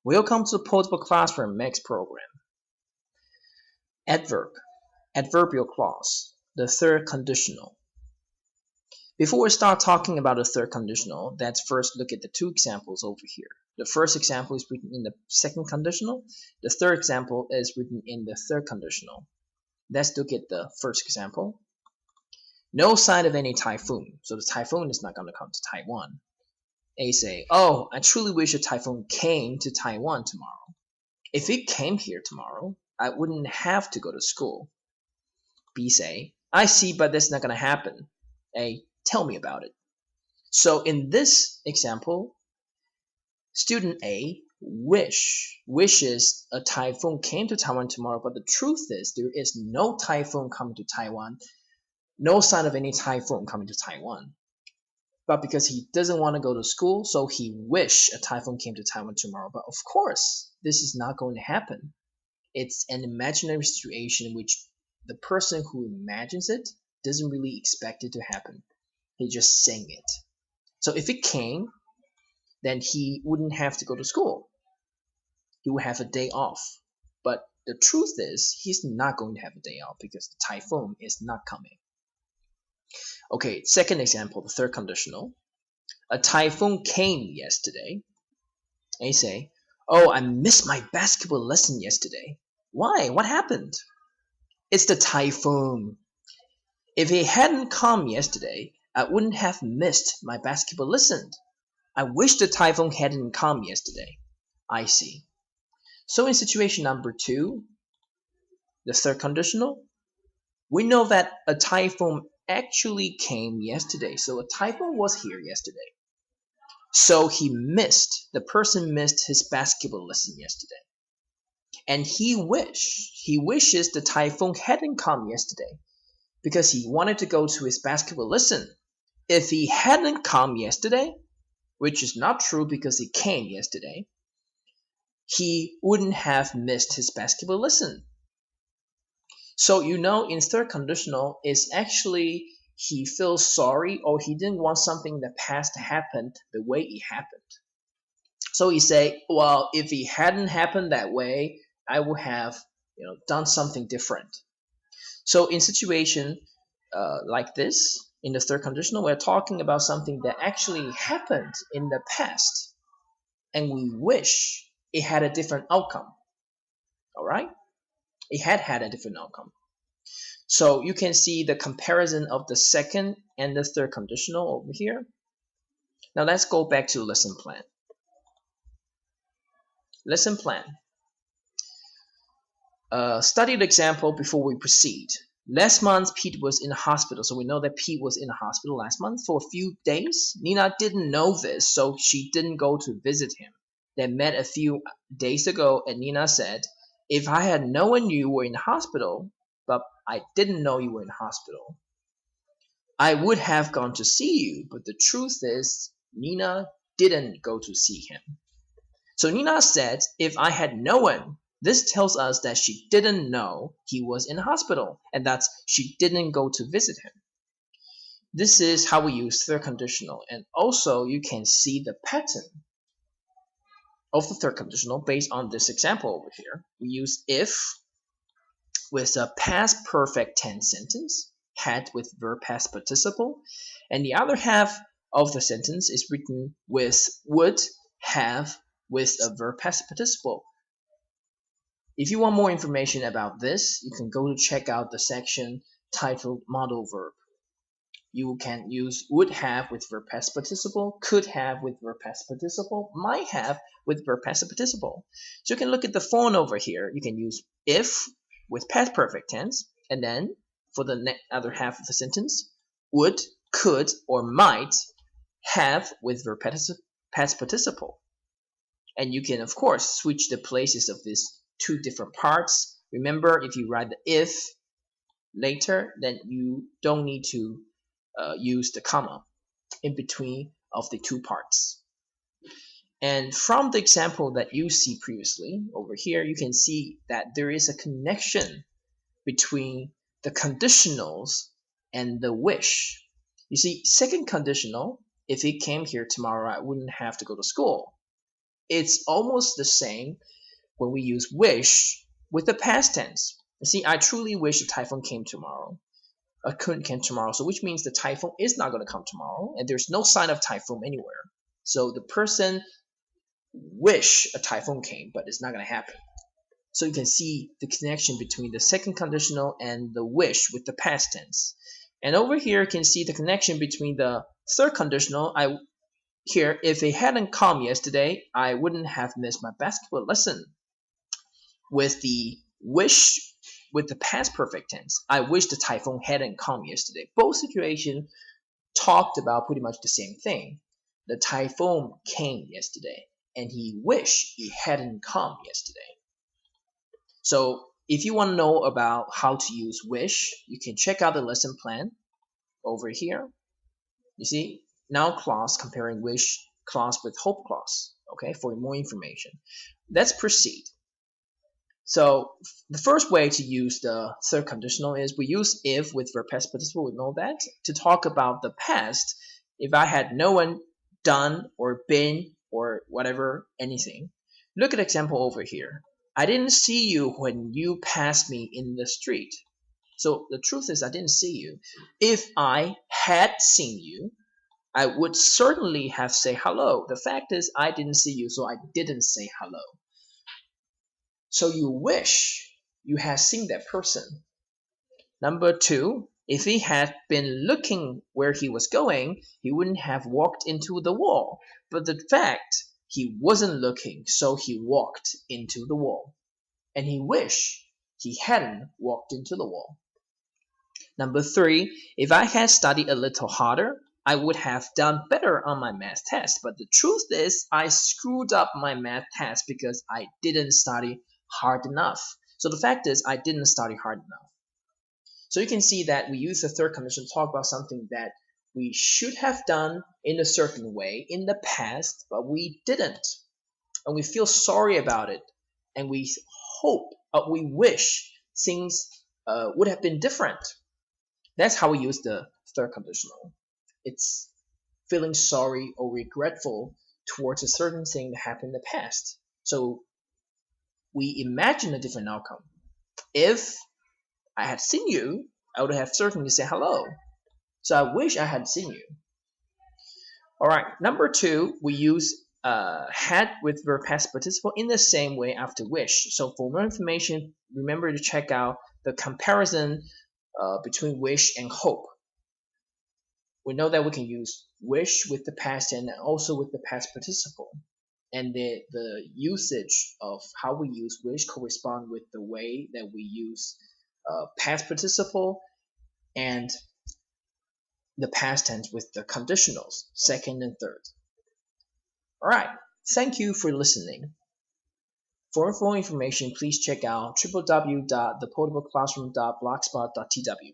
Welcome to the Portable Classroom Max program. Adverbial clause, the third conditional. Before we start talking about the third conditional, let's first look at the two examples over here. The first example is written in the second conditional. The third example is written in the third conditional. Let's look at the first example. No sign of any typhoon. So the typhoon is not going to come to Taiwan. A say, oh, I truly wish a typhoon came to Taiwan tomorrow. If it came here tomorrow, I wouldn't have to go to school. B say, I see, but that's not going to happen. A, tell me about it. So in this example, student A wishes a typhoon came to Taiwan tomorrow, but the truth is there is no typhoon coming to Taiwan, no sign of any typhoon coming to Taiwan. But because he doesn't want to go to school, so he wished a typhoon came to Taiwan tomorrow. But of course, this is not going to happen. It's an imaginary situation in which the person who imagines it doesn't really expect it to happen. He just saying it. So if it came, then he wouldn't have to go to school. He would have a day off. But the truth is, he's not going to have a day off because the typhoon is not coming. Okay, second example, the third conditional. A typhoon came yesterday. They say, oh, I missed my basketball lesson yesterday. Why? What happened? It's the typhoon. If it hadn't come yesterday, I wouldn't have missed my basketball lesson. I wish the typhoon hadn't come yesterday. I see. So in situation number 2, the third conditional, we know that a typhoon actually came yesterday. So a typhoon was here yesterday. So the person missed his basketball lesson yesterday. And he wishes the typhoon hadn't come yesterday because he wanted to go to his basketball lesson. If he hadn't come yesterday, which is not true because he came yesterday, he wouldn't have missed his basketball lesson. So in third conditional, it's actually he feels sorry or he didn't want something that past happened the way it happened. So he say, well, if it hadn't happened that way, I would have done something different. So in situation like this, in the third conditional, we're talking about something that actually happened in the past, and we wish it had a different outcome. All right? It had a different outcome. So you can see the comparison of the second and the third conditional over here. Now let's go back to lesson plan. Lesson plan. Study the example before we proceed. Last month, Pete was in the hospital. So we know that Pete was in the hospital last month for a few days. Nina didn't know this, so she didn't go to visit him. They met a few days ago, and Nina said, if I had known you were in the hospital, but I didn't know you were in the hospital, I would have gone to see you. But the truth is, Nina didn't go to see him. So Nina said, if I had known, this tells us that she didn't know he was in the hospital, and that she didn't go to visit him. This is how we use third conditional, and also you can see the pattern of the third conditional based on this example over here. We use if with a past perfect tense sentence, had with verb past participle, and the other half of the sentence is written with would have with a verb past participle. If you want more information about this, you can go to check out the section titled Modal Verb. You can use would have with verb past participle, could have with verb past participle, might have with verb past participle. So you can look at the form over here. You can use if with past perfect tense, and then for the other half of the sentence, would, could, or might have with verb past participle. And you can, of course, switch the places of these two different parts. Remember, if you write the if later, then you don't need to use the comma in between of the two parts. And from the example that you see previously over here, you can see that there is a connection between the conditionals and the wish. You see, second conditional, if it came here tomorrow, I wouldn't have to go to school. It's almost the same when we use wish with the past tense. You see, I truly wish the typhoon came tomorrow. Couldn't come tomorrow, so which means the typhoon is not going to come tomorrow, and there's no sign of typhoon anywhere. So the person wish a typhoon came, but it's not going to happen. So you can see the connection between the second conditional and the wish with the past tense. And over here, you can see the connection between the third conditional. Here, if it hadn't come yesterday, I wouldn't have missed my basketball lesson. With the wish with the past perfect tense, I wish the typhoon hadn't come yesterday. Both situations talked about pretty much the same thing. The typhoon came yesterday, and he wished it hadn't come yesterday. So if you want to know about how to use wish, you can check out the lesson plan over here. You see, noun clause comparing wish clause with hope clause. Okay, for more information. Let's proceed. So the first way to use the third conditional is we use if with verb past participle. We know that to talk about the past. If I had no one done or been or whatever anything, look at example over here. I didn't see you when you passed me in the street. So the truth is I didn't see you. If I had seen you, I would certainly have said hello. The fact is I didn't see you, so I didn't say hello. So you wish you had seen that person. Number two, if he had been looking where he was going, he wouldn't have walked into the wall. But the fact, he wasn't looking, so he walked into the wall. And he wished he hadn't walked into the wall. Number three, if I had studied a little harder, I would have done better on my math test. But the truth is, I screwed up my math test because I didn't study hard enough. So the fact is, I didn't study hard enough. So you can see that we use the third condition to talk about something that we should have done in a certain way in the past, but we didn't. And we feel sorry about it. And we hope, we wish things would have been different. That's how we use the third conditional. It's feeling sorry or regretful towards a certain thing that happened in the past. So we imagine a different outcome. If I had seen you, I would have certainly said hello. So I wish I had seen you. All right, number two, we use had with verb past participle in the same way after wish. So for more information, remember to check out the comparison between wish and hope. We know that we can use wish with the past and also with the past participle. And the usage of how we use wish correspond with the way that we use past participle and the past tense with the conditionals, second and third. All right, thank you for listening. For more information, please check out www.theportableclassroom.blogspot.tw.